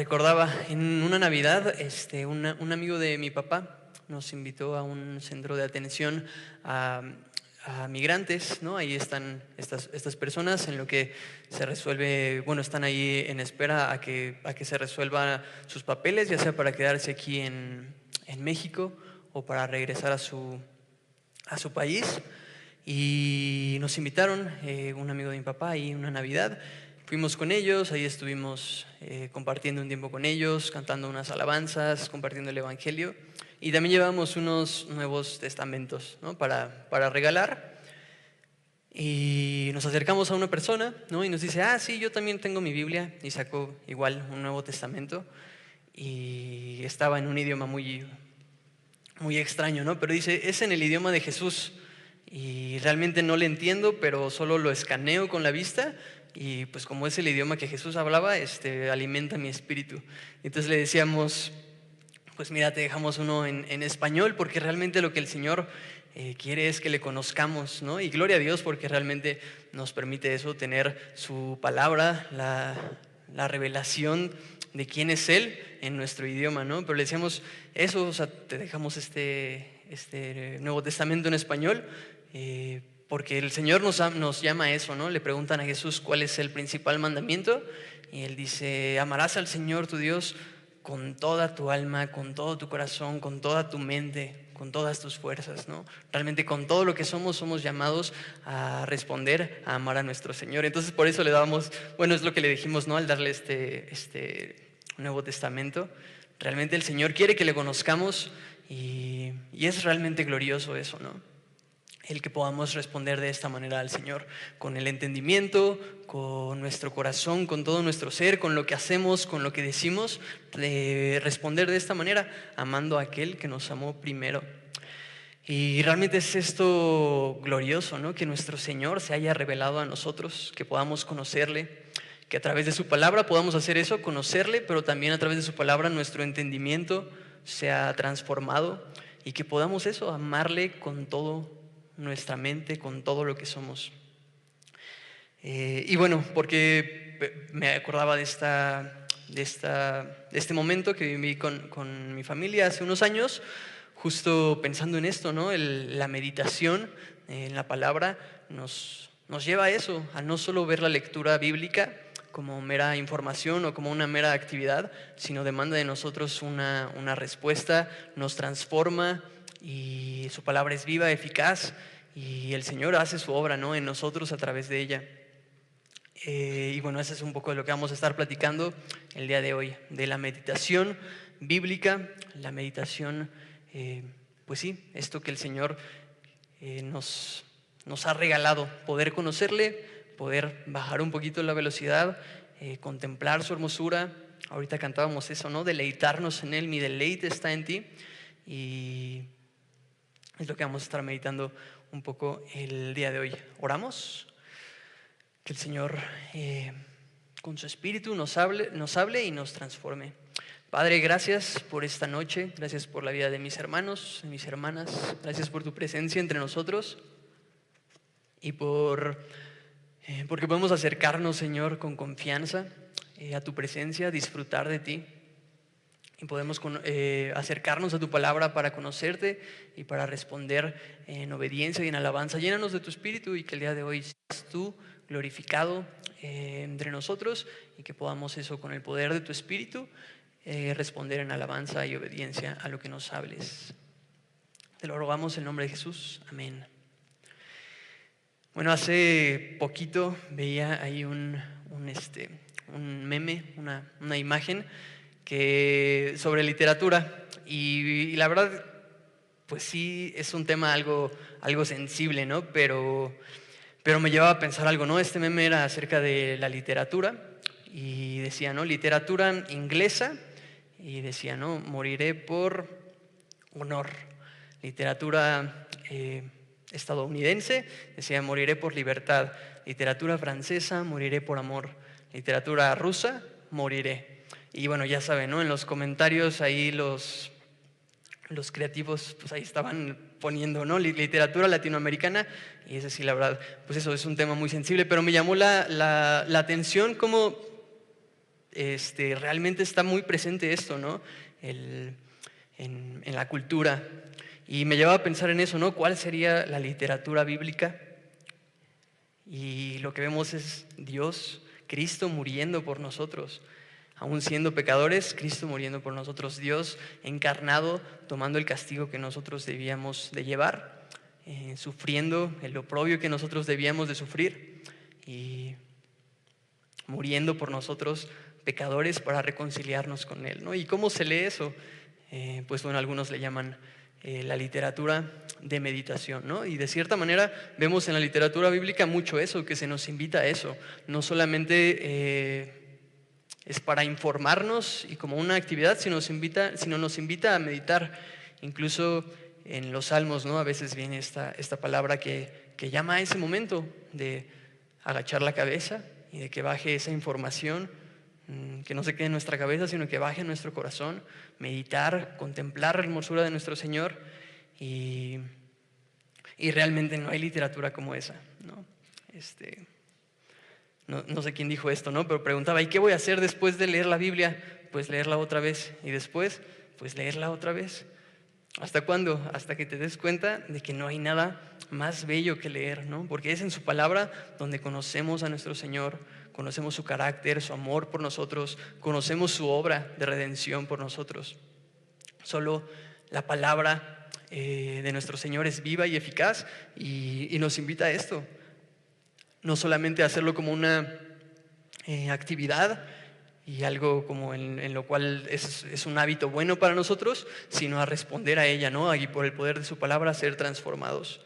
Recordaba en una Navidad, un amigo de mi papá nos invitó a un centro de atención a, a migrantes, ¿no? Ahí están estas personas en lo que se resuelve, bueno, están ahí en espera a que se resuelvan sus papeles, ya sea para quedarse aquí en México o para regresar a su país. Y nos invitaron, un amigo de mi papá, ahí una Navidad. Fuimos con ellos, ahí estuvimos compartiendo un tiempo con ellos, cantando unas alabanzas, compartiendo el Evangelio. Y también llevamos unos Nuevos Testamentos, ¿no? para regalar. Y nos acercamos a una persona, ¿no? Y nos dice, sí, yo también tengo mi Biblia. Y sacó igual un Nuevo Testamento. Y estaba en un idioma muy extraño, ¿no? Pero dice, es en el idioma de Jesús. Y realmente no le entiendo, pero solo lo escaneo con la vista y pues como es el idioma que Jesús hablaba, alimenta mi espíritu. Entonces le decíamos, pues mira, te dejamos uno en español porque realmente lo que el Señor quiere es que le conozcamos, ¿no? Y gloria a Dios porque realmente nos permite eso, tener su palabra, la revelación de quién es Él en nuestro idioma, ¿no? Pero le decíamos eso, o sea, te dejamos este Nuevo Testamento en español, porque el Señor nos llama a eso, ¿no? Le preguntan a Jesús cuál es el principal mandamiento y Él dice, amarás al Señor tu Dios con toda tu alma, con todo tu corazón, con toda tu mente, con todas tus fuerzas, ¿no? Realmente con todo lo que somos llamados a responder, a amar a nuestro Señor. Entonces por eso le damos, bueno, es lo que le dijimos, ¿no? Al darle este Nuevo Testamento. Realmente el Señor quiere que le conozcamos y es realmente glorioso eso, ¿no? El que podamos responder de esta manera al Señor, con el entendimiento, con nuestro corazón, con todo nuestro ser, con lo que hacemos, con lo que decimos, de responder de esta manera, amando a aquel que nos amó primero. Y realmente es esto glorioso, ¿no? Que nuestro Señor se haya revelado a nosotros, que podamos conocerle, que a través de su palabra podamos hacer eso, conocerle, pero también a través de su palabra nuestro entendimiento sea transformado y que podamos eso, amarle con todo nuestra mente, con todo lo que somos. Y bueno, porque me acordaba de este momento que viví con mi familia hace unos años, justo pensando en esto, ¿no? La meditación en la palabra nos lleva a eso, a no solo ver la lectura bíblica como mera información o como una mera actividad, sino demanda de nosotros una respuesta, nos transforma y su palabra es viva, eficaz y el Señor hace su obra, ¿no? En nosotros a través de ella. Y bueno, eso es un poco de lo que vamos a estar platicando el día de hoy, de la meditación bíblica, la meditación, pues sí, esto que el Señor nos ha regalado, poder conocerle, poder bajar un poquito la velocidad, contemplar su hermosura. Ahorita cantábamos eso, ¿no? Deleitarnos en Él, mi deleite está en ti. Y es lo que vamos a estar meditando un poco el día de hoy. ¿Oramos? Que el Señor con su Espíritu nos hable y nos transforme. Padre, gracias por esta noche, gracias por la vida de mis hermanos, de mis hermanas, gracias por tu presencia entre nosotros y porque podemos acercarnos, Señor, con confianza a tu presencia, disfrutar de ti. Y podemos acercarnos a tu palabra para conocerte y para responder en obediencia y en alabanza. Llénanos de tu Espíritu y que el día de hoy seas tú glorificado entre nosotros y que podamos eso con el poder de tu Espíritu responder en alabanza y obediencia a lo que nos hables. Te lo rogamos en nombre de Jesús. Amén. Bueno, hace poquito veía ahí un meme, una imagen sobre literatura y la verdad, pues sí, es un tema algo sensible, ¿no? Pero me llevaba a pensar algo, ¿no? Este meme era acerca de la literatura y decía, ¿no? Literatura inglesa y decía, ¿no? Moriré por honor. Literatura estadounidense decía, moriré por libertad. Literatura francesa, moriré por amor. Literatura rusa, moriré. Y bueno, ya saben, ¿no? En los comentarios ahí los creativos, pues ahí estaban poniendo, ¿no? Literatura latinoamericana, y ese sí, la verdad, pues eso es un tema muy sensible, pero me llamó la atención cómo realmente está muy presente esto, ¿no? En la cultura. Y me llevaba a pensar en eso, ¿no? ¿Cuál sería la literatura bíblica? Y lo que vemos es Dios, Cristo muriendo por nosotros. Aún siendo pecadores, Cristo muriendo por nosotros. Dios encarnado, tomando el castigo que nosotros debíamos de llevar, sufriendo el oprobio que nosotros debíamos de sufrir y muriendo por nosotros, pecadores, para reconciliarnos con Él, ¿no? ¿Y cómo se lee eso? Pues bueno, algunos le llaman la literatura de meditación, ¿no? Y de cierta manera vemos en la literatura bíblica mucho eso, que se nos invita a eso. No solamente es para informarnos y como una actividad, sino nos invita a meditar. Incluso en los salmos, ¿no? A veces viene esta palabra que llama a ese momento de agachar la cabeza y de que baje esa información, que no se quede en nuestra cabeza, sino que baje en nuestro corazón, meditar, contemplar la hermosura de nuestro Señor, y realmente no hay literatura como esa, ¿no? No sé quién dijo esto, ¿no? Pero preguntaba, ¿y qué voy a hacer después de leer la Biblia? Pues leerla otra vez, y después, pues leerla otra vez. ¿Hasta cuándo? Hasta que te des cuenta de que no hay nada más bello que leer, ¿no? Porque es en su palabra donde conocemos a nuestro Señor, conocemos su carácter, su amor por nosotros, conocemos su obra de redención por nosotros. Solo la palabra de nuestro Señor es viva y eficaz, y nos invita a esto. No solamente a hacerlo como una actividad y algo como en lo cual es un hábito bueno para nosotros, sino a responder a ella, ¿no? Y por el poder de su palabra ser transformados.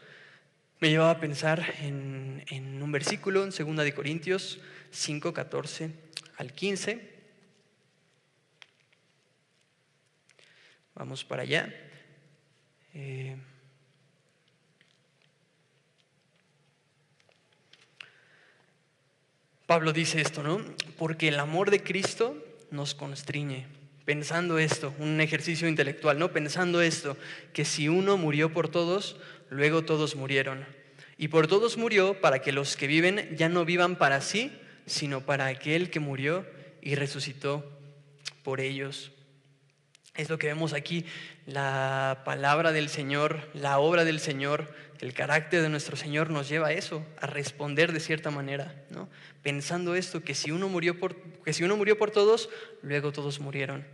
Me llevaba a pensar en un versículo en 2 de Corintios 5, 14 al 15. Vamos para allá. Pablo dice esto, ¿no? Porque el amor de Cristo nos constriñe. Pensando esto, un ejercicio intelectual, ¿no? Pensando esto, que si uno murió por todos, luego todos murieron. Y por todos murió para que los que viven ya no vivan para sí, sino para aquel que murió y resucitó por ellos. Es lo que vemos aquí, la palabra del Señor, la obra del Señor, el carácter de nuestro Señor nos lleva a eso, a responder de cierta manera, ¿no? Pensando esto, que si uno murió por todos, luego todos murieron.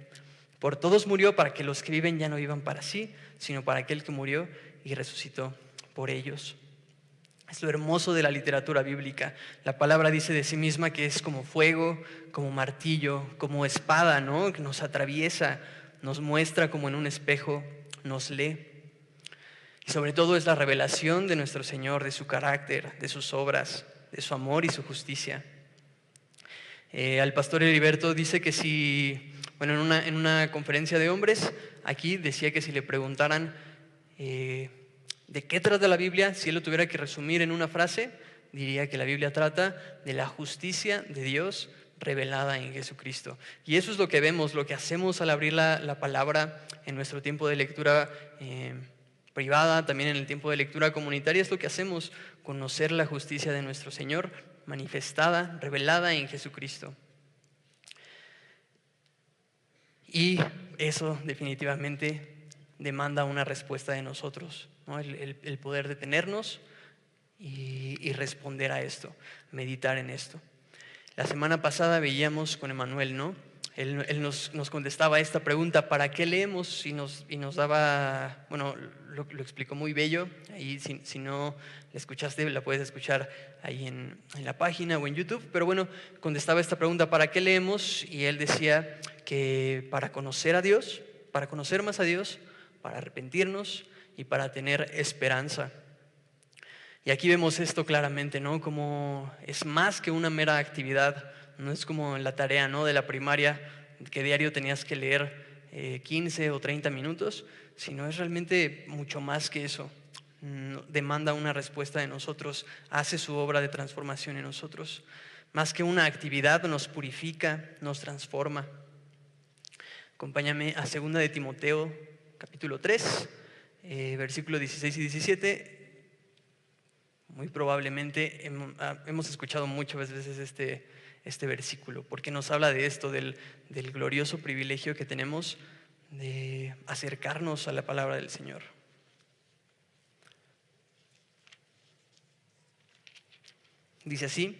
Por todos murió para que los que viven ya no vivan para sí, sino para aquel que murió y resucitó por ellos. Es lo hermoso de la literatura bíblica. La palabra dice de sí misma que es como fuego, como martillo, como espada, ¿no? Que nos atraviesa, nos muestra como en un espejo, nos lee. Y sobre todo es la revelación de nuestro Señor, de su carácter, de sus obras, de su amor y su justicia. Al pastor Heriberto dice que en una conferencia de hombres, aquí decía que si le preguntaran ¿de qué trata la Biblia? Si él lo tuviera que resumir en una frase, diría que la Biblia trata de la justicia de Dios revelada en Jesucristo. Y eso es lo que vemos, lo que hacemos al abrir la palabra en nuestro tiempo de lectura privada, también en el tiempo de lectura comunitaria, es lo que hacemos, conocer la justicia de nuestro Señor manifestada, revelada en Jesucristo. Y eso definitivamente demanda una respuesta de nosotros, ¿no? El poder detenernos y responder a esto, meditar en esto. La semana pasada veíamos con Emanuel, ¿no? Él nos contestaba esta pregunta, ¿para qué leemos? Y nos daba, bueno, lo explicó muy bello. Ahí si no la escuchaste, la puedes escuchar ahí en la página o en YouTube. Pero bueno, contestaba esta pregunta, ¿para qué leemos? Y él decía que para conocer a Dios, para conocer más a Dios, para arrepentirnos y para tener esperanza. Y aquí vemos esto claramente, ¿no? Como es más que una mera actividad, no es como en la tarea, ¿no? De la primaria, que diario tenías que leer 15 o 30 minutos, sino es realmente mucho más que eso. Demanda una respuesta de nosotros, hace su obra de transformación en nosotros. Más que una actividad, nos purifica, nos transforma. Acompáñame a 2 de Timoteo, capítulo 3, versículos 16 y 17. Muy probablemente hemos escuchado muchas veces este versículo, porque nos habla de esto, del glorioso privilegio que tenemos de acercarnos a la palabra del Señor. Dice así: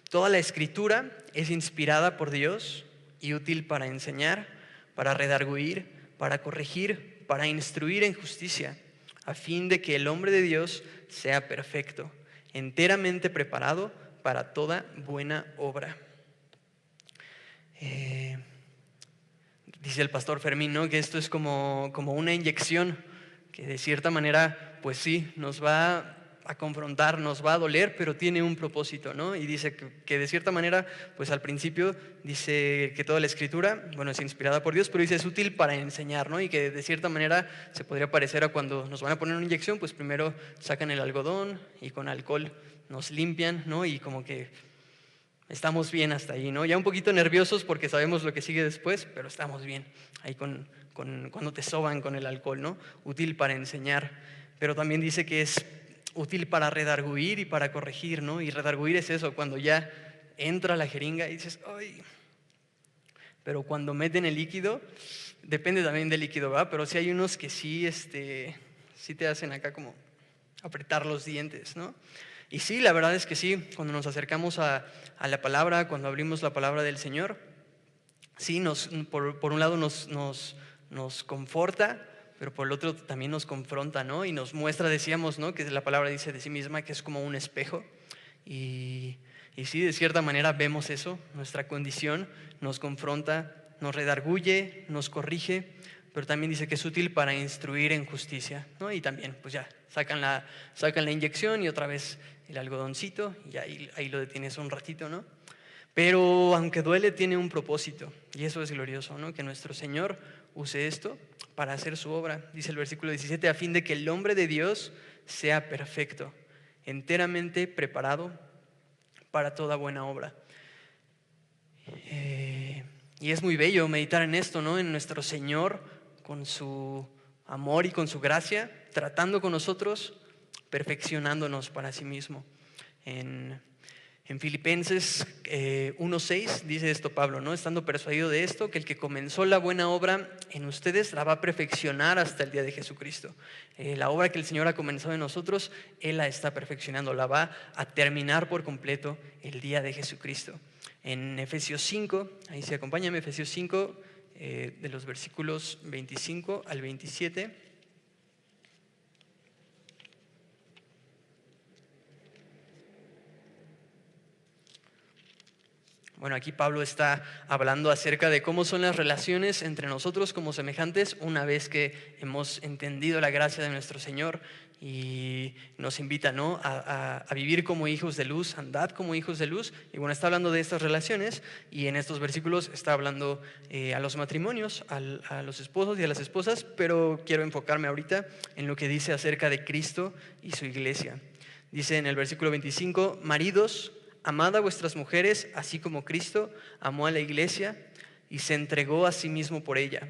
toda la Escritura es inspirada por Dios y útil para enseñar, para redarguir, para corregir, para instruir en justicia, a fin de que el hombre de Dios sea perfecto, enteramente preparado para toda buena obra. Dice el pastor Fermín, ¿no?, que esto es como una inyección que de cierta manera, pues sí, nos va a confrontar, nos va a doler, pero tiene un propósito, ¿no? Y dice que de cierta manera, pues al principio dice que toda la Escritura, bueno, es inspirada por Dios, pero dice es útil para enseñar, ¿no? Y que de cierta manera se podría parecer a cuando nos van a poner una inyección, pues primero sacan el algodón y con alcohol nos limpian, ¿no? Y como que estamos bien hasta ahí, ¿no? Ya un poquito nerviosos porque sabemos lo que sigue después, pero estamos bien ahí cuando te soban con el alcohol, ¿no? Útil para enseñar, pero también dice que es útil para redarguir y para corregir, ¿no? Y redarguir es eso, cuando ya entra la jeringa y dices, ¡ay! Pero cuando meten el líquido, depende también del líquido, ¿verdad? Pero sí hay unos que sí te hacen acá como apretar los dientes, ¿no? Y sí, la verdad es que sí, cuando nos acercamos a la palabra, cuando abrimos la palabra del Señor, sí, por un lado nos conforta, pero por el otro también nos confronta, ¿no? Y nos muestra, decíamos, ¿no?, que la palabra dice de sí misma que es como un espejo. Y sí, de cierta manera vemos eso, nuestra condición nos confronta, nos redarguye, nos corrige, pero también dice que es útil para instruir en justicia, ¿no? Y también, pues ya, sacan la inyección y otra vez el algodoncito y ahí lo detienes un ratito, ¿no? Pero aunque duele, tiene un propósito, y eso es glorioso, ¿no? Que nuestro Señor use esto para hacer su obra. Dice el versículo 17, a fin de que el hombre de Dios sea perfecto, enteramente preparado para toda buena obra. Y es muy bello meditar en esto, ¿no? En nuestro Señor, con su amor y con su gracia, tratando con nosotros, perfeccionándonos para sí mismo. En Filipenses 1:6 dice esto Pablo, ¿no? Estando persuadido de esto, que el que comenzó la buena obra en ustedes la va a perfeccionar hasta el día de Jesucristo. La obra que el Señor ha comenzado en nosotros, Él la está perfeccionando, la va a terminar por completo el día de Jesucristo. En Efesios 5, ahí sí acompáñame, Efesios 5, de los versículos 25 al 27. Bueno, aquí Pablo está hablando acerca de cómo son las relaciones entre nosotros como semejantes una vez que hemos entendido la gracia de nuestro Señor, y nos invita, ¿no?, a vivir como hijos de luz, andad como hijos de luz. Y bueno, está hablando de estas relaciones, y en estos versículos está hablando a los matrimonios, a los esposos y a las esposas, pero quiero enfocarme ahorita en lo que dice acerca de Cristo y su iglesia. Dice en el versículo 25, maridos, amad a vuestras mujeres, así como Cristo amó a la iglesia y se entregó a sí mismo por ella,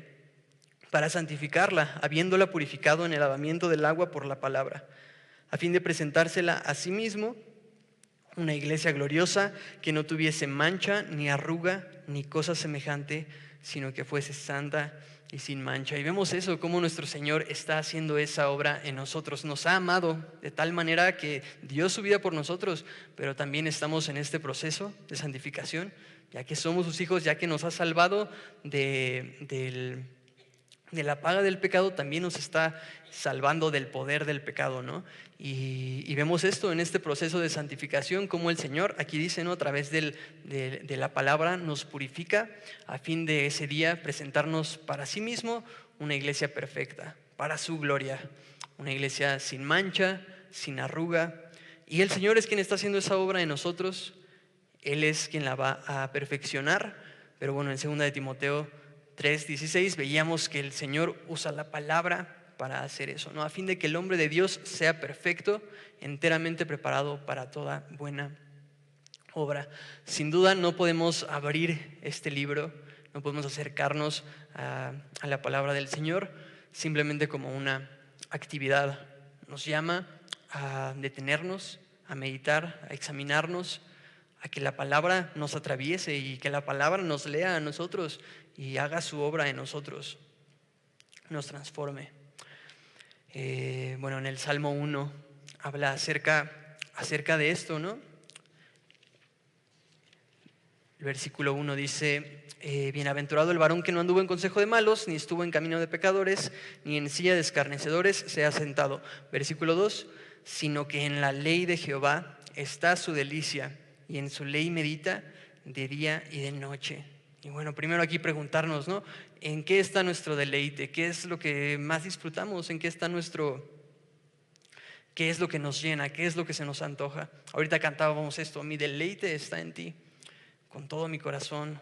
para santificarla, habiéndola purificado en el lavamiento del agua por la palabra, a fin de presentársela a sí mismo una iglesia gloriosa, que no tuviese mancha, ni arruga, ni cosa semejante, sino que fuese santa y sin mancha. Y vemos eso, cómo nuestro Señor está haciendo esa obra en nosotros. Nos ha amado de tal manera que dio su vida por nosotros, pero también estamos en este proceso de santificación, ya que somos sus hijos, ya que nos ha salvado de la paga del pecado, también nos está salvando del poder del pecado, ¿no? Y vemos esto en este proceso de santificación, como el Señor, aquí dice, ¿no?, a través de la palabra nos purifica, a fin de ese día presentarnos para sí mismo una iglesia perfecta, para su gloria, una iglesia sin mancha, sin arruga. Y el Señor es quien está haciendo esa obra en nosotros, Él es quien la va a perfeccionar. Pero bueno, en 2 de Timoteo 3:16 veíamos que el Señor usa la palabra para hacer eso, ¿no? A fin de que el hombre de Dios sea perfecto, enteramente preparado para toda buena obra. Sin duda no podemos abrir este libro, no podemos acercarnos a la palabra del Señor simplemente como una actividad. Nos llama a detenernos, a meditar, a examinarnos, a que la palabra nos atraviese y que la palabra nos lea a nosotros y haga su obra en nosotros, nos transforme. Bueno, en el Salmo 1 habla acerca de esto, ¿no? El versículo 1 dice, bienaventurado el varón que no anduvo en consejo de malos, ni estuvo en camino de pecadores, ni en silla de escarnecedores se ha sentado. Versículo 2, sino que en la ley de Jehová está su delicia, y en su ley medita de día y de noche. Y bueno, primero aquí preguntarnos, ¿no? ¿En qué está nuestro deleite? ¿Qué es lo que más disfrutamos? ¿En qué está qué es lo que nos llena? ¿Qué es lo que se nos antoja? Ahorita cantábamos esto, mi deleite está en ti, con todo mi corazón.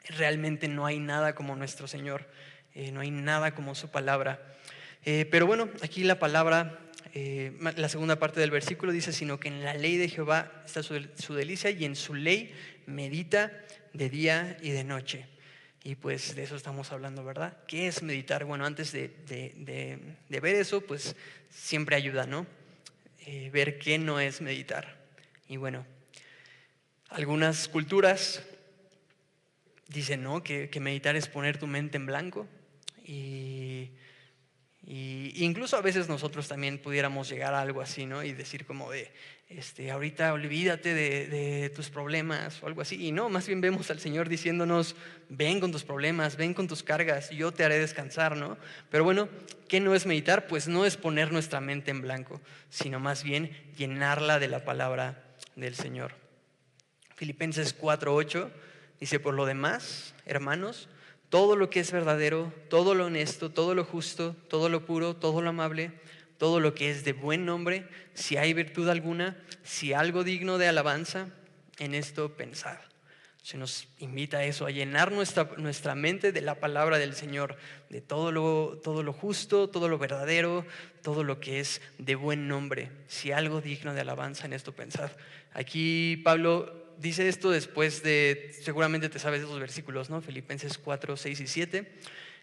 Realmente no hay nada como nuestro Señor, no hay nada como su palabra. Pero bueno, aquí la palabra, la segunda parte del versículo dice, sino que en la ley de Jehová está su delicia y en su ley medita de día y de noche. Y pues de eso estamos hablando, ¿verdad? ¿Qué es meditar? Bueno, antes de ver eso, pues siempre ayuda, ¿no? Ver qué no es meditar. Y bueno, algunas culturas dicen, ¿no? Que meditar es poner tu mente en blanco. Y incluso a veces nosotros también pudiéramos llegar a algo así, ¿no? Y decir como de, ahorita olvídate de tus problemas o algo así. Y no, más bien vemos al Señor diciéndonos, ven con tus problemas, ven con tus cargas, yo te haré descansar, ¿no? Pero bueno, ¿qué no es meditar? Pues no es poner nuestra mente en blanco, sino más bien llenarla de la palabra del Señor. Filipenses 4:8 dice, por lo demás, hermanos, todo lo que es verdadero, todo lo honesto, todo lo justo, todo lo puro, todo lo amable, todo lo que es de buen nombre, si hay virtud alguna, si algo digno de alabanza, en esto pensad. Se nos invita a eso, a llenar nuestra mente de la palabra del Señor, de todo lo justo, todo lo verdadero, todo lo que es de buen nombre. Si algo digno de alabanza, en esto pensad. Aquí Pablo dice esto después de, seguramente te sabes esos versículos, ¿no? Filipenses 4, 6 y 7.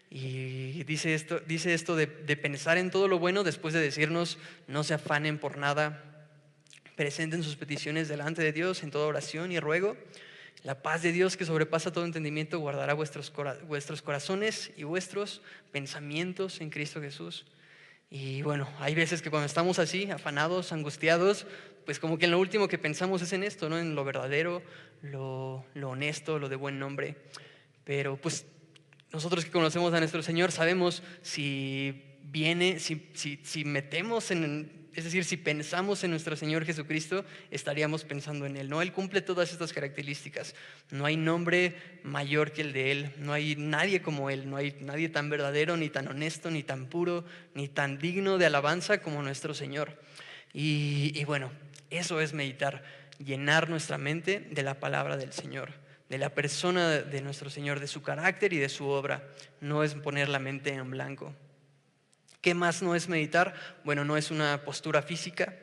Y dice esto de pensar en todo lo bueno después de decirnos, no se afanen por nada, presenten sus peticiones delante de Dios en toda oración y ruego. La paz de Dios que sobrepasa todo entendimiento guardará vuestros corazones y vuestros pensamientos en Cristo Jesús. Y bueno, hay veces que cuando estamos así, afanados, angustiados, pues como que en lo último que pensamos es en esto, ¿no? En lo verdadero, lo honesto, lo de buen nombre. Pero pues nosotros que conocemos a nuestro Señor sabemos si metemos es decir, si pensamos en nuestro Señor Jesucristo, estaríamos pensando en Él, ¿no? Él cumple todas estas características. No hay nombre mayor que el de Él. No hay nadie como Él. No hay nadie tan verdadero, ni tan honesto, ni tan puro, ni tan digno de alabanza como nuestro Señor. Y bueno, eso es meditar, llenar nuestra mente de la palabra del Señor, de la persona de nuestro Señor, de su carácter y de su obra. No es poner la mente en blanco. ¿Qué más no es meditar? Bueno, no es una postura física,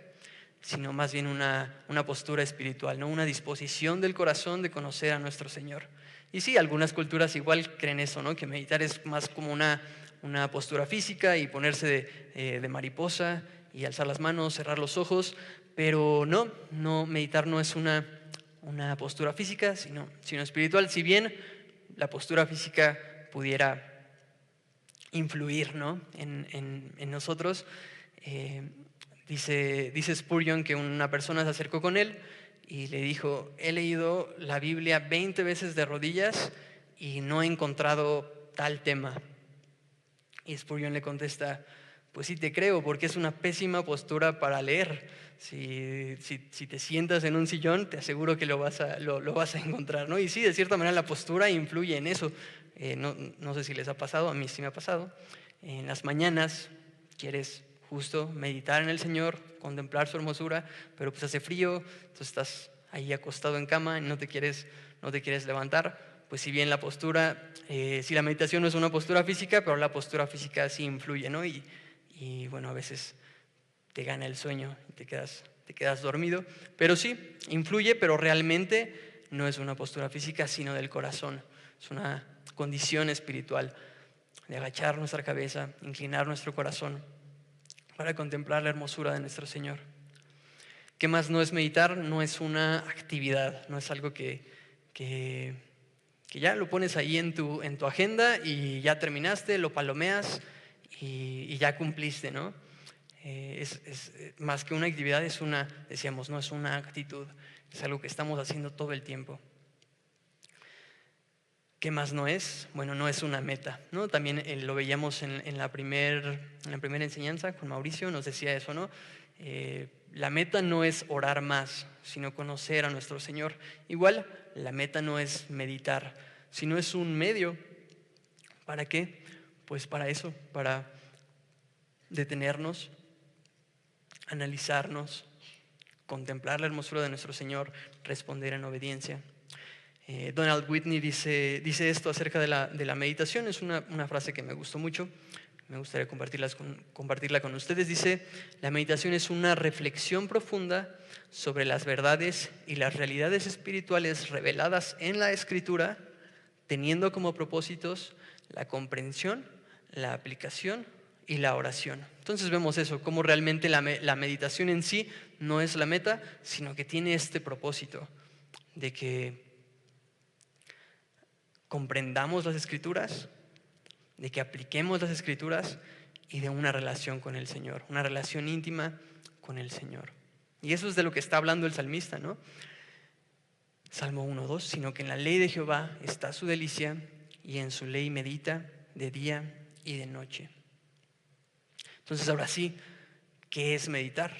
sino más bien una postura espiritual, ¿no? Una disposición del corazón de conocer a nuestro Señor. Y sí, algunas culturas igual creen eso, ¿no? Que meditar es más como una postura física y ponerse de mariposa y alzar las manos, cerrar los ojos, pero no, meditar no es una postura física, sino espiritual. Si bien la postura física pudiera influir, ¿no? en nosotros. Dice Spurgeon que una persona se acercó con él y le dijo, he leído la Biblia 20 veces de rodillas y no he encontrado tal tema. Y Spurgeon le contesta, pues sí te creo, porque es una pésima postura para leer. Si te sientas en un sillón, te aseguro que lo vas a encontrar, ¿no? Y sí, de cierta manera la postura influye en eso. No sé si les ha pasado, a mí sí me ha pasado. En las mañanas quieres justo meditar en el Señor, contemplar su hermosura, pero pues hace frío, entonces estás ahí acostado en cama y no te quieres levantar. Pues si bien la postura, si la meditación no es una postura física, pero la postura física sí influye, ¿no? Y bueno, a veces te gana el sueño y te quedas dormido. Pero sí, influye, pero realmente no es una postura física, sino del corazón. Es una condición espiritual de agachar nuestra cabeza, inclinar nuestro corazón para contemplar la hermosura de nuestro Señor. ¿Qué más no es meditar? No es una actividad, no es algo que ya lo pones ahí en tu agenda y ya terminaste, lo palomeas y ya cumpliste, ¿no? Más que una actividad, decíamos, no es una actitud, es algo que estamos haciendo todo el tiempo. ¿Qué más no es? Bueno, no es una meta, ¿no? También lo veíamos en la primera enseñanza con Mauricio, nos decía eso, ¿no? La meta no es orar más, sino conocer a nuestro Señor. Igual, la meta no es meditar, sino es un medio. ¿Para qué? Pues para eso, para detenernos, analizarnos, contemplar la hermosura de nuestro Señor, responder en obediencia. Donald Whitney dice esto acerca de la meditación, es una frase que me gustó mucho, me gustaría compartirla con ustedes. Dice: la meditación es una reflexión profunda sobre las verdades y las realidades espirituales reveladas en la Escritura, teniendo como propósitos la comprensión, la aplicación y la oración. Entonces vemos eso, cómo realmente la meditación en sí no es la meta, sino que tiene este propósito de que comprendamos las Escrituras, de que apliquemos las Escrituras y de una relación con el Señor, una relación íntima con el Señor. Y eso es de lo que está hablando el salmista, ¿no? Salmo 1:2, sino que en la ley de Jehová está su delicia y en su ley medita de día y de noche. Entonces, ahora sí, ¿qué es meditar?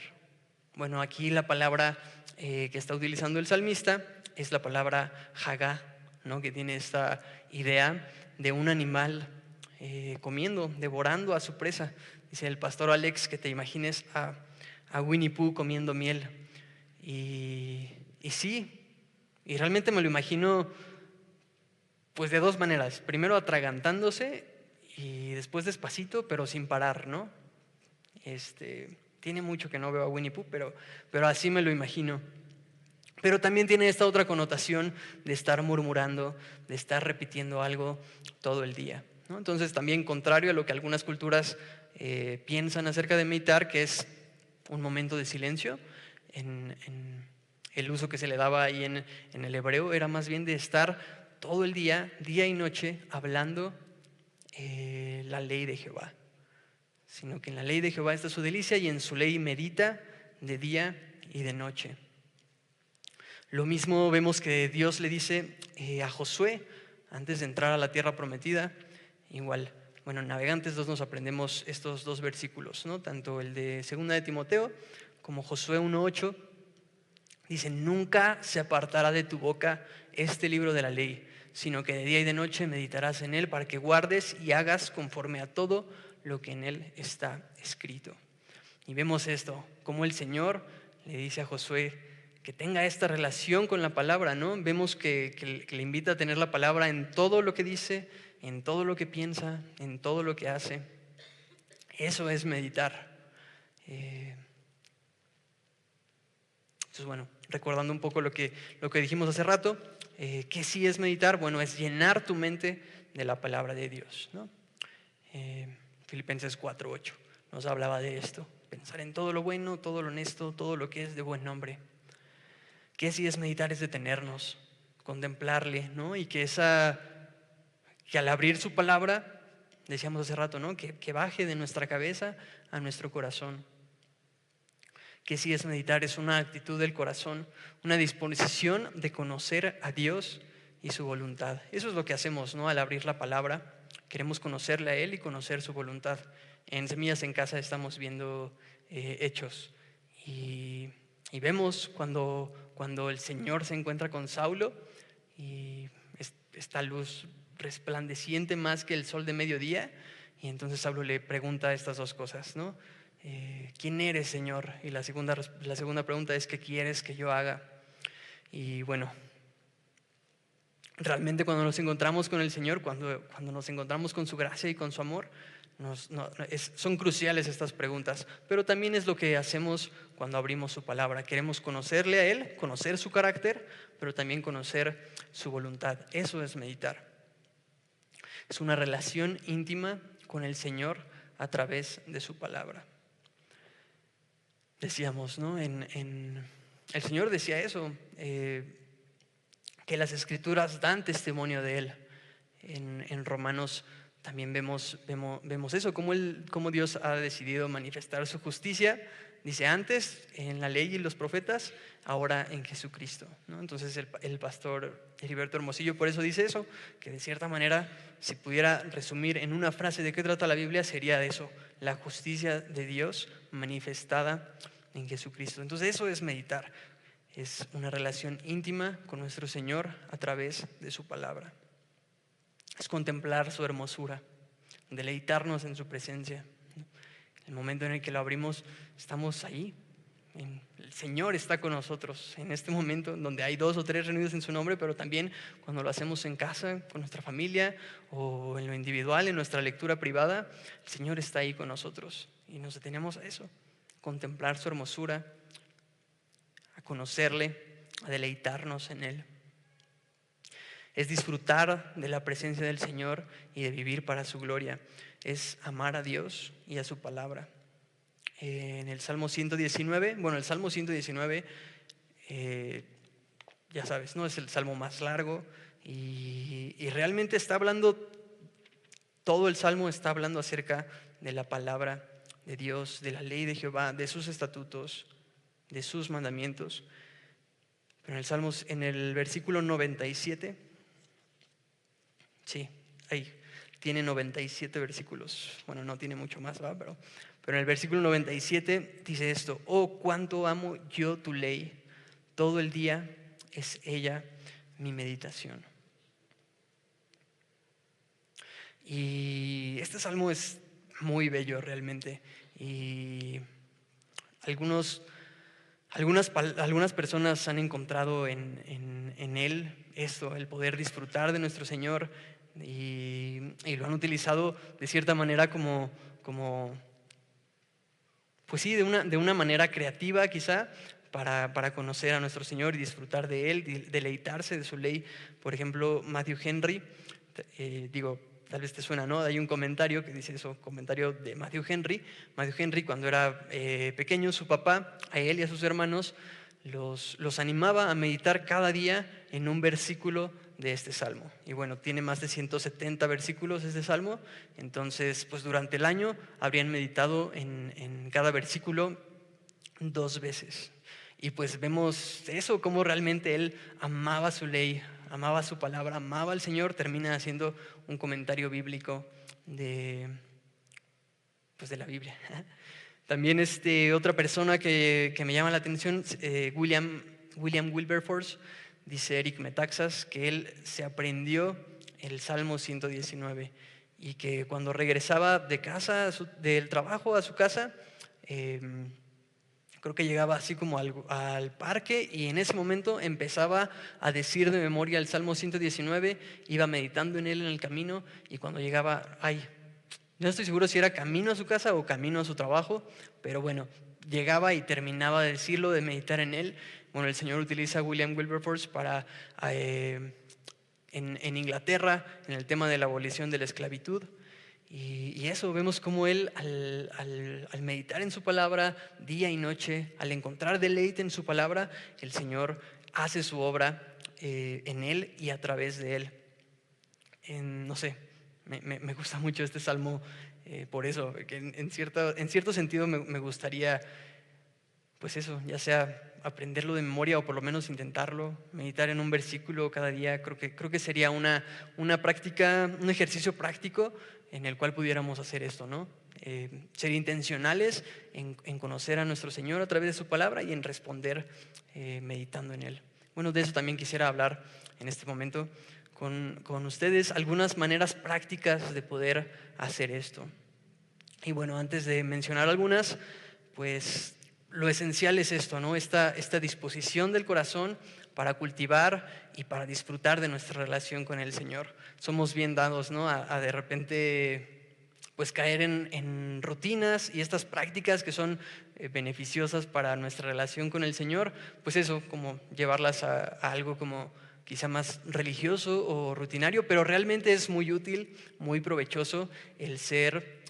Bueno, aquí la palabra que está utilizando el salmista es la palabra hagá, ¿no? Que tiene esta idea de un animal comiendo, devorando a su presa. Dice el pastor Alex que te imagines a Winnie Pooh comiendo miel. Y sí, y realmente me lo imagino pues de dos maneras. Primero atragantándose y después despacito, pero sin parar, ¿no? Tiene mucho que no veo a Winnie Pooh, pero así me lo imagino. Pero también tiene esta otra connotación de estar murmurando, de estar repitiendo algo todo el día, ¿no? Entonces también contrario a lo que algunas culturas piensan acerca de meditar, que es un momento de silencio, en el uso que se le daba ahí en el hebreo era más bien de estar todo el día y noche, hablando la ley de Jehová. Sino que en la ley de Jehová está su delicia y en su ley medita de día y de noche. Lo mismo vemos que Dios le dice a Josué antes de entrar a la tierra prometida. Igual, bueno, en Navegantes 2 nos aprendemos estos dos versículos, ¿no? Tanto el de 2 de Timoteo como Josué 1:8. Dice: nunca se apartará de tu boca este libro de la ley, sino que de día y de noche meditarás en él para que guardes y hagas conforme a todo lo que en él está escrito. Y vemos esto, como el Señor le dice a Josué que tenga esta relación con la palabra, ¿no? Vemos que le invita a tener la palabra en todo lo que dice, en todo lo que piensa, en todo lo que hace. Eso es meditar. Entonces, bueno, recordando un poco lo que dijimos hace rato, ¿qué sí es meditar? Bueno, es llenar tu mente de la palabra de Dios, ¿no? Filipenses 4:8 nos hablaba de esto: pensar en todo lo bueno, todo lo honesto, todo lo que es de buen nombre. ¿Qué sí es meditar? Es detenernos, contemplarle, ¿no? Y que al abrir su palabra, decíamos hace rato, ¿no? Que baje de nuestra cabeza a nuestro corazón. Que sí es meditar, es una actitud del corazón, una disposición de conocer a Dios y su voluntad. Eso es lo que hacemos, ¿no? Al abrir la palabra, queremos conocerle a Él y conocer su voluntad. En Semillas en Casa estamos viendo Hechos y vemos cuando el Señor se encuentra con Saulo y esta luz resplandeciente más que el sol de mediodía, y entonces Saulo le pregunta estas dos cosas, ¿no? ¿Quién eres, Señor? Y la segunda pregunta es: ¿qué quieres que yo haga? Y bueno, realmente cuando nos encontramos con el Señor, cuando nos encontramos con su gracia y con su amor, son cruciales estas preguntas. Pero también es lo que hacemos cuando abrimos su palabra. Queremos conocerle a Él, conocer su carácter, pero también conocer su voluntad. Eso es meditar. Es una relación íntima con el Señor a través de su palabra. decíamos, ¿no? El Señor decía eso, que las Escrituras dan testimonio de Él. En Romanos también vemos eso, cómo Dios ha decidido manifestar su justicia. Dice antes en la ley y los profetas, ahora en Jesucristo, ¿no? Entonces el pastor Heriberto Hermosillo por eso dice eso, que de cierta manera, si pudiera resumir en una frase de qué trata la Biblia, sería de eso: la justicia de Dios manifestada en Jesucristo. Entonces eso es meditar, es una relación íntima con nuestro Señor a través de su palabra. Es contemplar su hermosura, deleitarnos en su presencia. El momento en el que lo abrimos, estamos ahí. El Señor está con nosotros en este momento donde hay 2 o 3 reunidos en su nombre, pero también cuando lo hacemos en casa, con nuestra familia, o en lo individual, en nuestra lectura privada, el Señor está ahí con nosotros. Y nos detenemos a eso, contemplar su hermosura, a conocerle, a deleitarnos en Él. Es disfrutar de la presencia del Señor y de vivir para su gloria. Es amar a Dios y a su palabra. En el Salmo 119, el Salmo 119, ya sabes, ¿no? Es el salmo más largo y realmente está hablando, todo el salmo está hablando acerca de la palabra de Dios, de la ley de Jehová, de sus estatutos, de sus mandamientos. Pero en el versículo 97, sí, ahí tiene 97 versículos. Bueno, no tiene mucho más, ¿va? Pero en el versículo 97 dice esto: oh, cuánto amo yo tu ley, todo el día es ella mi meditación. Y este salmo es muy bello realmente. Y algunas personas han encontrado en él esto, el poder disfrutar de nuestro Señor, y lo han utilizado de cierta manera como pues sí, de una manera creativa quizá, para conocer a nuestro Señor y disfrutar de Él, deleitarse de su ley. Por ejemplo, Matthew Henry, tal vez te suena, ¿no? Hay un comentario que dice eso, comentario de Matthew Henry. Matthew Henry, cuando era pequeño, su papá, a él y a sus hermanos, los animaba a meditar cada día en un versículo de este salmo. Y bueno, tiene más de 170 versículos este salmo. Entonces, pues durante el año habrían meditado en cada versículo 2 veces. Y pues vemos eso, cómo realmente él amaba su ley, amaba su palabra, amaba al Señor. Termina haciendo un comentario bíblico de la Biblia. También otra persona que me llama la atención, William Wilberforce, dice Eric Metaxas, que él se aprendió el Salmo 119 y que cuando regresaba de casa, del trabajo a su casa, creo que llegaba así como al parque, y en ese momento empezaba a decir de memoria el Salmo 119, iba meditando en él en el camino, y cuando llegaba, no estoy seguro si era camino a su casa o camino a su trabajo, pero bueno, llegaba y terminaba de decirlo, de meditar en él. Bueno, el Señor utiliza a William Wilberforce para, en Inglaterra, en el tema de la abolición de la esclavitud. Y eso, vemos cómo él, al meditar en su palabra día y noche, al encontrar deleite en su palabra, el Señor hace su obra en él y a través de él. No sé, me gusta mucho este salmo por eso, que en cierto sentido me gustaría, pues eso, ya sea aprenderlo de memoria o por lo menos intentarlo, meditar en un versículo cada día. Creo que sería una práctica, un ejercicio práctico en el cual pudiéramos hacer esto, ¿no? Ser intencionales en conocer a nuestro Señor a través de su palabra y en responder meditando en Él. Bueno, de eso también quisiera hablar en este momento con ustedes, algunas maneras prácticas de poder hacer esto. Y bueno, antes de mencionar algunas, pues lo esencial es esto, ¿no? Esta disposición del corazón para cultivar y para disfrutar de nuestra relación con el Señor. Somos bien dados, ¿no? a de repente pues caer en rutinas y estas prácticas que son beneficiosas para nuestra relación con el Señor, pues eso, como llevarlas a algo como quizá más religioso o rutinario, pero realmente es muy útil, muy provechoso el ser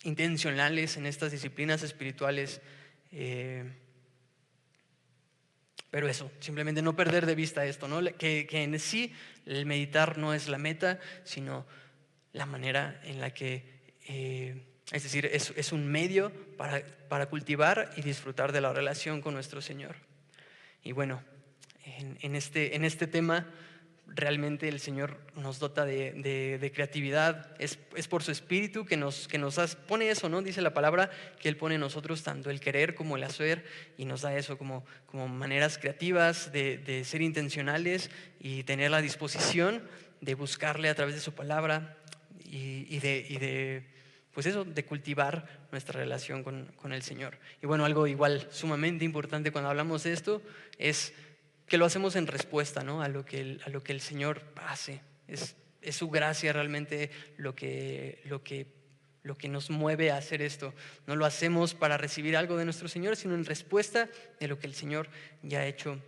intencionales en estas disciplinas espirituales Pero eso, simplemente no perder de vista esto, ¿no? Que en sí el meditar no es la meta, sino la manera en la que, es decir, es un medio para cultivar y disfrutar de la relación con nuestro Señor. Y bueno, en este tema realmente el Señor nos dota de creatividad. Es por su Espíritu que nos pone eso, ¿no? Dice la palabra que Él pone en nosotros tanto el querer como el hacer, y nos da eso como maneras creativas de ser intencionales y tener la disposición de buscarle a través de su palabra y de pues eso, de cultivar nuestra relación con el Señor. Y bueno, algo igual sumamente importante cuando hablamos de esto es que lo hacemos en respuesta, ¿no? a lo que el Señor hace. Es su gracia realmente lo que nos mueve a hacer esto. No lo hacemos para recibir algo de nuestro Señor, sino en respuesta de lo que el Señor ya ha hecho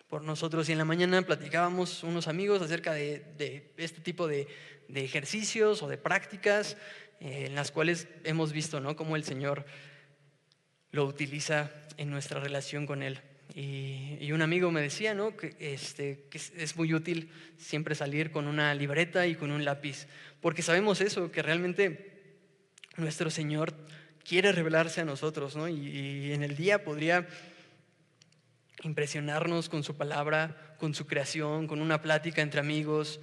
por nosotros. Y en la mañana platicábamos unos amigos acerca de este tipo de ejercicios o de prácticas en las cuales hemos visto, ¿no? Cómo el Señor lo utiliza en nuestra relación con Él. Y un amigo me decía, ¿no? que es muy útil siempre salir con una libreta y con un lápiz, porque sabemos eso, que realmente nuestro Señor quiere revelarse a nosotros, ¿no? Y en el día podría impresionarnos con su palabra, con su creación, con una plática entre amigos.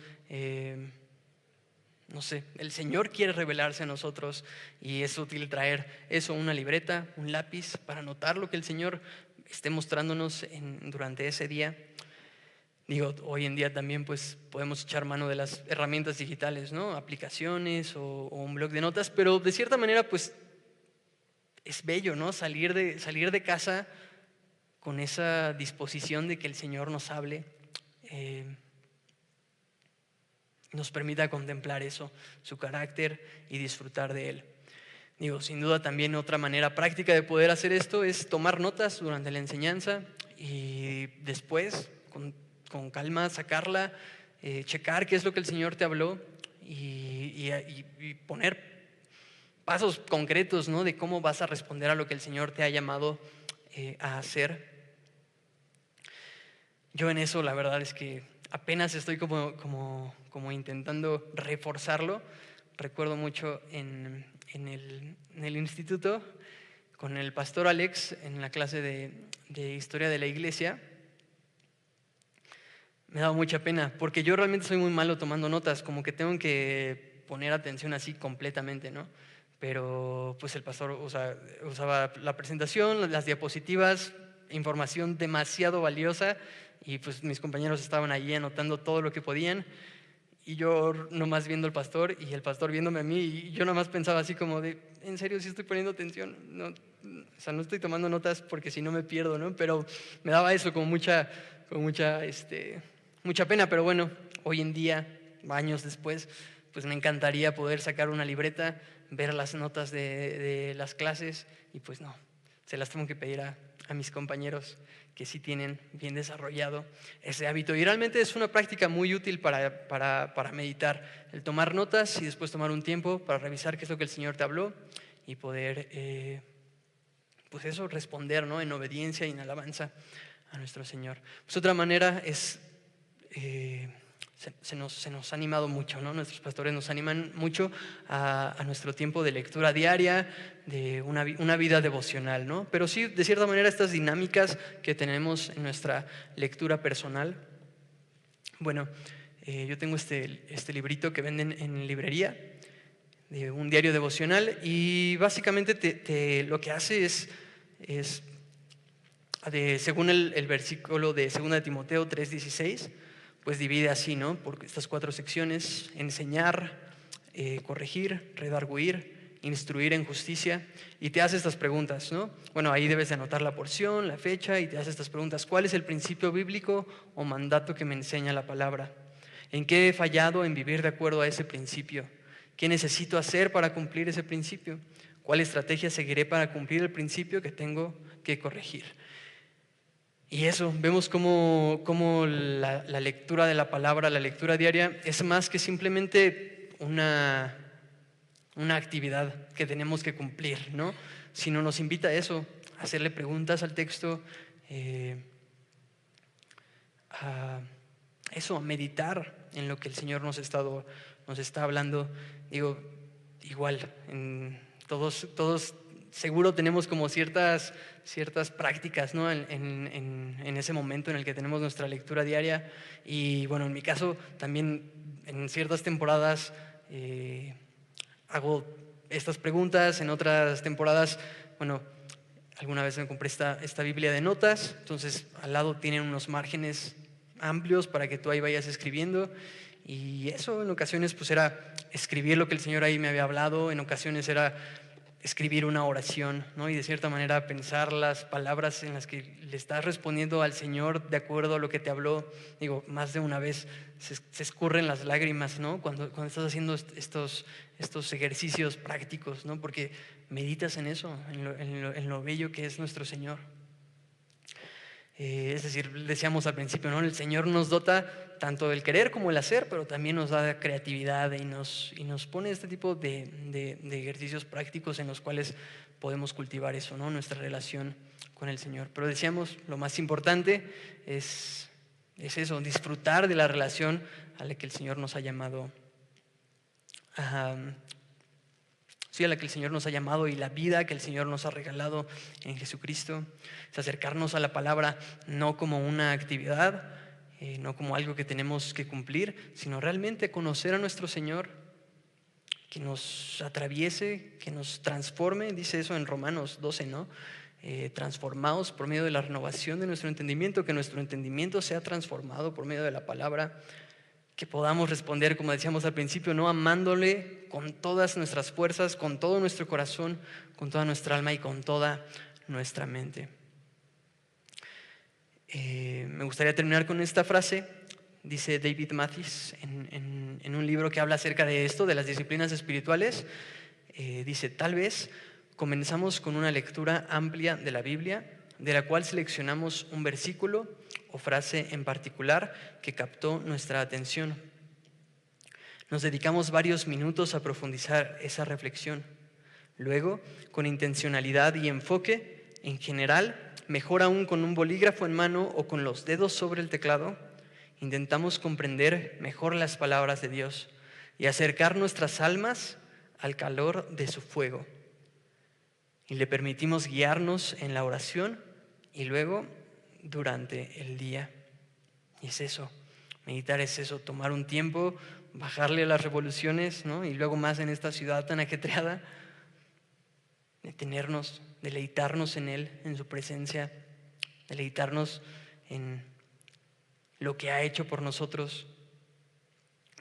No sé, el Señor quiere revelarse a nosotros y es útil traer eso, una libreta, un lápiz, para anotar lo que el Señor esté mostrándonos durante ese día. Digo, hoy en día también pues podemos echar mano de las herramientas digitales, ¿no? Aplicaciones o un blog de notas, pero de cierta manera pues es bello, ¿no? Salir de casa con esa disposición de que el Señor nos hable, nos permita contemplar eso, su carácter, y disfrutar de Él. Digo, sin duda también otra manera práctica de poder hacer esto es tomar notas durante la enseñanza y después con calma sacarla, checar qué es lo que el Señor te habló y poner pasos concretos, ¿no? De cómo vas a responder a lo que el Señor te ha llamado a hacer. Yo en eso la verdad es que apenas estoy como intentando reforzarlo. Recuerdo mucho en el instituto con el pastor Alex en la clase de historia de la iglesia. Me daba mucha pena porque yo realmente soy muy malo tomando notas, como que tengo que poner atención así completamente, ¿no? Pero pues el pastor usaba la presentación, las diapositivas, información demasiado valiosa, y pues mis compañeros estaban allí anotando todo lo que podían, y yo nomás viendo al pastor y el pastor viéndome a mí, y yo nomás pensaba así como de, ¿en serio sí estoy poniendo atención? No, o sea, no estoy tomando notas porque si no me pierdo, ¿no? Pero me daba eso como mucha pena. Pero bueno, hoy en día, años después, pues me encantaría poder sacar una libreta, ver las notas de las clases, y pues no, se las tengo que pedir a mis compañeros que sí tienen bien desarrollado ese hábito. Y realmente es una práctica muy útil para meditar, el tomar notas y después tomar un tiempo para revisar qué es lo que el Señor te habló y poder, pues eso, responder, ¿no? En obediencia y en alabanza a nuestro Señor. Pues otra manera es, se nos ha animado mucho, ¿no? Nuestros pastores nos animan mucho a nuestro tiempo de lectura diaria, de una vida devocional, ¿no? Pero sí, de cierta manera, estas dinámicas que tenemos en nuestra lectura personal. Bueno, yo tengo este librito que venden en librería, de un diario devocional, y básicamente lo que hace es según el versículo de 2 de Timoteo 3:16, pues divide así, ¿no? Por estas 4 secciones: enseñar, corregir, redarguir, instruir en justicia. Y te hace estas preguntas, ¿no? Bueno, ahí debes de anotar la porción, la fecha, y te hace estas preguntas: ¿cuál es el principio bíblico o mandato que me enseña la palabra? ¿En qué he fallado en vivir de acuerdo a ese principio? ¿Qué necesito hacer para cumplir ese principio? ¿Cuál estrategia seguiré para cumplir el principio que tengo que corregir? Y eso, vemos cómo la lectura de la palabra, la lectura diaria, es más que simplemente una actividad que tenemos que cumplir, ¿no? Sino nos invita a eso, hacerle preguntas al texto, a meditar en lo que el Señor nos está hablando. Digo, igual, todos seguro tenemos como ciertas prácticas, ¿no? en ese momento en el que tenemos nuestra lectura diaria. Y bueno, en mi caso también en ciertas temporadas hago estas preguntas, en otras temporadas, bueno, alguna vez me compré esta Biblia de notas, entonces al lado tienen unos márgenes amplios para que tú ahí vayas escribiendo. Y eso en ocasiones pues era escribir lo que el Señor ahí me había hablado, en ocasiones era escribir una oración, ¿no? Y de cierta manera pensar las palabras en las que le estás respondiendo al Señor de acuerdo a lo que te habló. Digo, más de una vez se escurren las lágrimas, ¿no? Cuando estás haciendo estos ejercicios prácticos, ¿no? Porque meditas en eso, en lo bello que es nuestro Señor. Es decir, decíamos al principio, ¿no? El Señor nos dota tanto del querer como el hacer, pero también nos da creatividad y nos pone este tipo de ejercicios prácticos en los cuales podemos cultivar eso, ¿no? Nuestra relación con el Señor. Pero decíamos, lo más importante es eso, disfrutar de la relación a la que el Señor nos ha llamado. Sí, a la que el Señor nos ha llamado, y la vida que el Señor nos ha regalado en Jesucristo. Es acercarnos a la palabra no como una actividad, no como algo que tenemos que cumplir, sino realmente conocer a nuestro Señor, que nos atraviese, que nos transforme. Dice eso en Romanos 12, ¿no? Transformados por medio de la renovación de nuestro entendimiento, que nuestro entendimiento sea transformado por medio de la palabra, que podamos responder, como decíamos al principio, ¿no? Amándole con todas nuestras fuerzas, con todo nuestro corazón, con toda nuestra alma y con toda nuestra mente. Me gustaría terminar con esta frase. Dice David Mathis en un libro que habla acerca de esto, de las disciplinas espirituales. Dice: tal vez comenzamos con una lectura amplia de la Biblia, de la cual seleccionamos un versículo o frase en particular que captó nuestra atención. Nos dedicamos varios minutos a profundizar esa reflexión. Luego, con intencionalidad y enfoque, en general, mejor aún con un bolígrafo en mano o con los dedos sobre el teclado, intentamos comprender mejor las palabras de Dios y acercar nuestras almas al calor de su fuego. Y le permitimos guiarnos en la oración y luego durante el día. Y es eso, meditar es eso, tomar un tiempo, bajarle a las revoluciones, ¿no? Y luego más en esta ciudad tan ajetreada, detenernos, deleitarnos en Él, en su presencia, deleitarnos en lo que ha hecho por nosotros,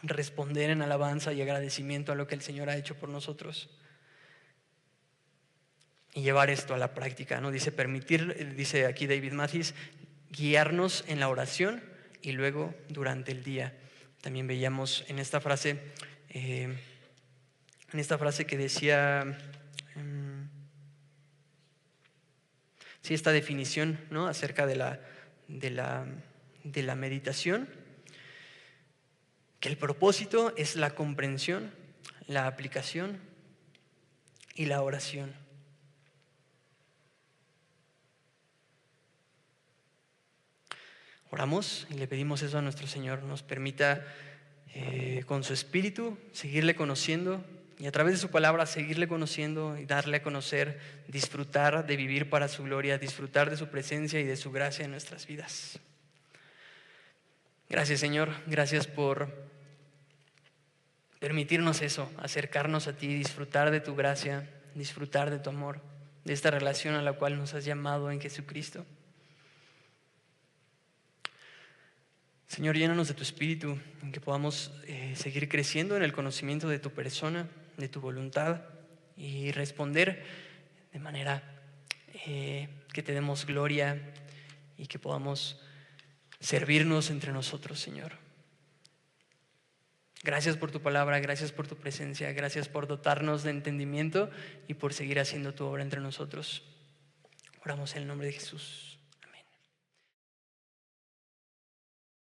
responder en alabanza y agradecimiento a lo que el Señor ha hecho por nosotros. Y llevar esto a la práctica, ¿no? Dice aquí David Mathis, guiarnos en la oración y luego durante el día. También veíamos en esta frase que decía, esta definición, ¿no? Acerca de la meditación, que el propósito es la comprensión, la aplicación y la oración. Oramos y le pedimos eso a nuestro Señor, nos permita con su Espíritu seguirle conociendo y a través de su palabra seguirle conociendo y darle a conocer, disfrutar de vivir para su gloria, disfrutar de su presencia y de su gracia en nuestras vidas. Gracias, Señor, gracias por permitirnos eso, acercarnos a ti, disfrutar de tu gracia, disfrutar de tu amor, de esta relación a la cual nos has llamado en Jesucristo. Señor, llénanos de tu Espíritu, en que podamos seguir creciendo en el conocimiento de tu persona, de tu voluntad, y responder de manera que te demos gloria y que podamos servirnos entre nosotros, Señor. Gracias por tu palabra, gracias por tu presencia, gracias por dotarnos de entendimiento y por seguir haciendo tu obra entre nosotros. Oramos en el nombre de Jesús.